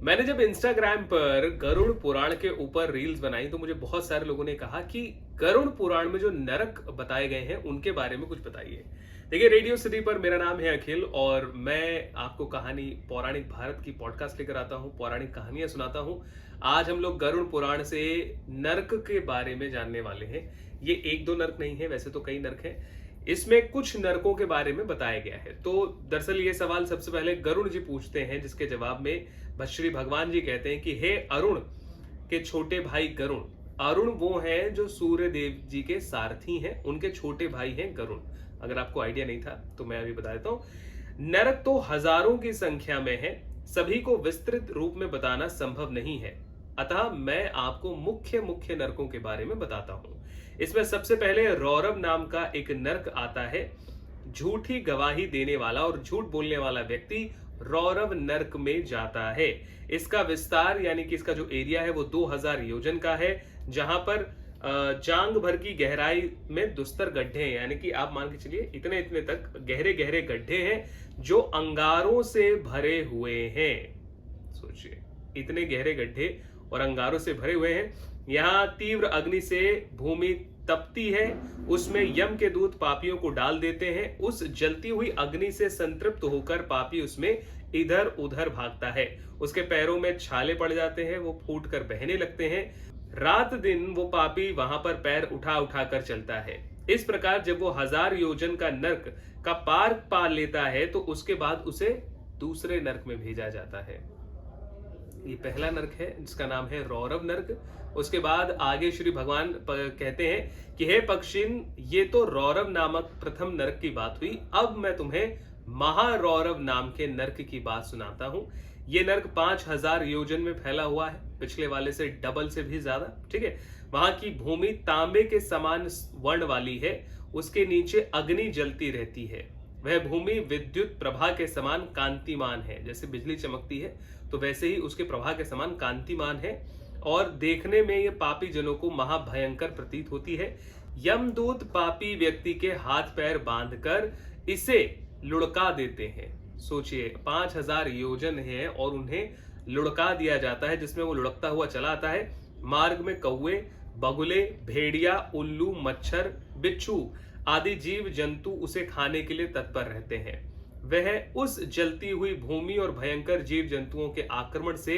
मैंने जब इंस्टाग्राम पर गरुड़ पुराण के ऊपर रील्स बनाई तो मुझे बहुत सारे लोगों ने कहा कि गरुड़ पुराण में जो नरक बताए गए हैं उनके बारे में कुछ बताइए। देखिए, रेडियो सिटी पर मेरा नाम है अखिल और मैं आपको कहानी पौराणिक भारत की पॉडकास्ट लेकर आता हूँ, पौराणिक कहानियां सुनाता हूँ। आज हम लोग गरुड़ पुराण से नर्क के बारे में जानने वाले हैं। ये एक दो नर्क नहीं है, वैसे तो कई नर्क हैं। इसमें कुछ नरकों के बारे में बताया गया है। तो दरअसल ये सवाल सबसे पहले गरुड़ जी पूछते हैं, जिसके जवाब में श्री भगवान जी कहते हैं कि हे अरुण के छोटे भाई गरुण। अरुण वो हैं जो सूर्य देव जी के सारथी हैं, उनके छोटे भाई हैं गरुण। अगर आपको आइडिया नहीं था तो मैं अभी बता देता हूं। नरक तो हजारों की संख्या में है, सभी को विस्तृत रूप में बताना संभव नहीं है, अतः मैं आपको मुख्य मुख्य नरकों के बारे में बताता हूं। इसमें सबसे पहले रौरव नाम का एक नर्क आता है। झूठी गवाही देने वाला और झूठ बोलने वाला व्यक्ति रौरव नर्क में जाता है। इसका विस्तार यानी कि इसका जो एरिया है वो 2000 योजन का है, जहां पर जांग भर की गहराई में दुस्तर गड्ढे हैं, यानी कि आप मान के चलिए इतने इतने तक गहरे गहरे गड्ढे हैं जो अंगारों से भरे हुए हैं। सोचिए, इतने गहरे गड्ढे और अंगारों से भरे हुए हैं। यहाँ तीव्र अग्नि से भूमि तपती है, उसमें यम के दूत पापियों को डाल देते हैं। उस जलती हुई अग्नि से संतृप्त होकर पापी उसमें इधर उधर भागता है। उसके पैरों में छाले पड़ जाते हैं, वो फूट कर बहने लगते हैं। रात दिन वो पापी वहां पर पैर उठा उठा कर चलता है। इस प्रकार जब वो 1000 योजन का नर्क का पार पा लेता है तो उसके बाद उसे दूसरे नर्क में भेजा जाता है। ये पहला नर्क है जिसका नाम है रौरव नर्क। उसके बाद आगे श्री भगवान कहते हैं कि हे पक्षिन, ये तो रौरव नामक प्रथम नर्क की बात हुई। अब मैं तुम्हें महारौरव नाम के नर्क की बात सुनाता हूं। ये नर्क 5000 योजन में फैला हुआ है, पिछले वाले से डबल से भी ज्यादा। ठीक है, वहां की भूमि तांबे के समान वर्ण वाली है, उसके नीचे अग्नि जलती रहती है। वह भूमि विद्युत प्रभा के समान कांतिमान है, जैसे बिजली चमकती है तो वैसे ही उसके प्रभा के समान कांतिमान है, और देखने में ये पापी जनों को महाभयंकर प्रतीत होती है। यमदूत पापी व्यक्ति के हाथ पैर बांधकर इसे लुढ़का देते हैं। सोचिए, 5000 योजन है और उन्हें लुढ़का दिया जाता है, जिसमें वो लुढ़कता हुआ चला आता है। मार्ग में कौवे, बगुले, भेड़िया, उल्लू, मच्छर, बिच्छू आदि जीव जंतु उसे खाने के लिए तत्पर रहते हैं। वह उस जलती हुई भूमि और भयंकर जीव जंतुओं के आक्रमण से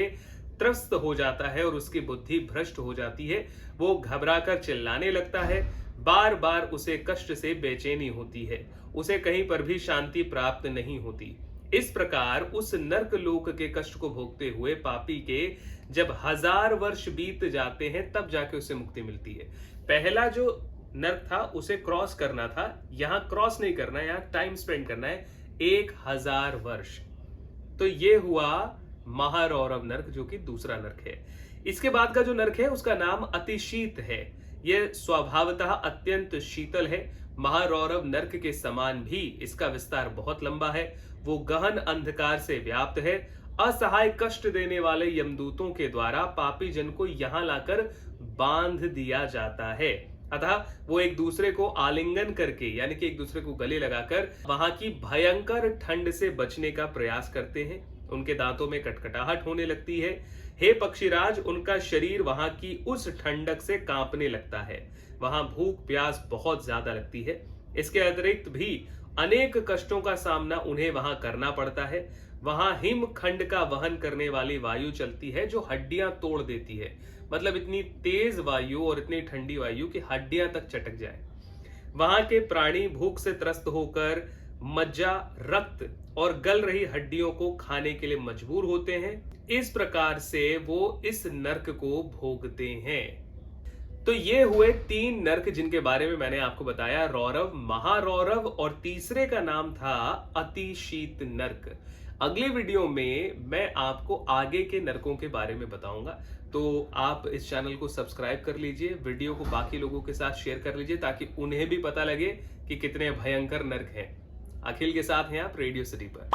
त्रस्त हो जाता है और उसकी बुद्धि भ्रष्ट हो जाती है। वो घबराकर चिल्लाने लगता है, बार बार उसे कष्ट से बेचैनी होती है, उसे कहीं पर भी शांति प्राप्त नहीं होती। इस प्रकार उस नर्क लोक के कष्ट को भोगते हुए पापी के जब 1000 वर्ष बीत जाते हैं तब जाके उसे मुक्ति मिलती है। पहला जो नर्क था उसे क्रॉस करना था, यहां क्रॉस नहीं करना है, यहां टाइम स्पेंड करना है 1000 वर्ष। तो ये हुआ महारौरव नर्क, जो कि दूसरा नर्क है। इसके बाद का जो नर्क है उसका नाम अतिशीत है। यह स्वभावतः अत्यंत शीतल है। महारौरव नर्क के समान भी इसका विस्तार बहुत लंबा है। वो गहन अंधकार से व्याप्त है। असहाय कष्ट देने वाले यमदूतों के द्वारा पापी जन को यहां लाकर बांध दिया जाता है, अतः वो एक दूसरे को आलिंगन करके यानी कि एक दूसरे को गले लगाकर वहां की भयंकर ठंड से बचने का प्रयास करते हैं। उनके दांतों में कटकटाहट होने लगती है। हे पक्षीराज, उनका शरीर वहां की उस ठंडक से कांपने लगता है। वहां भूख प्यास बहुत ज्यादा लगती है। इसके अतिरिक्त भी अनेक कष्टों का सामना उन्हें वहां करना पड़ता है। वहां हिमखंड का वहन करने वाली वायु चलती है जो हड्डियां तोड़ देती है। मतलब इतनी तेज वायु और इतनी ठंडी वायु कि हड्डियां तक चटक जाए। वहां के प्राणी भूख से त्रस्त होकर मज्जा, रक्त और गल रही हड्डियों को खाने के लिए मजबूर होते हैं। इस प्रकार से वो इस नर्क को भोगते हैं। तो ये हुए 3 नर्क जिनके बारे में मैंने आपको बताया, रौरव, महारौरव और तीसरे का नाम था अतिशीत नर्क। अगले वीडियो में मैं आपको आगे के नर्कों के बारे में बताऊंगा, तो आप इस चैनल को सब्सक्राइब कर लीजिए, वीडियो को बाकी लोगों के साथ शेयर कर लीजिए ताकि उन्हें भी पता लगे कि कितने भयंकर नर्क हैं। अखिल के साथ हैं आप रेडियो सिटी पर।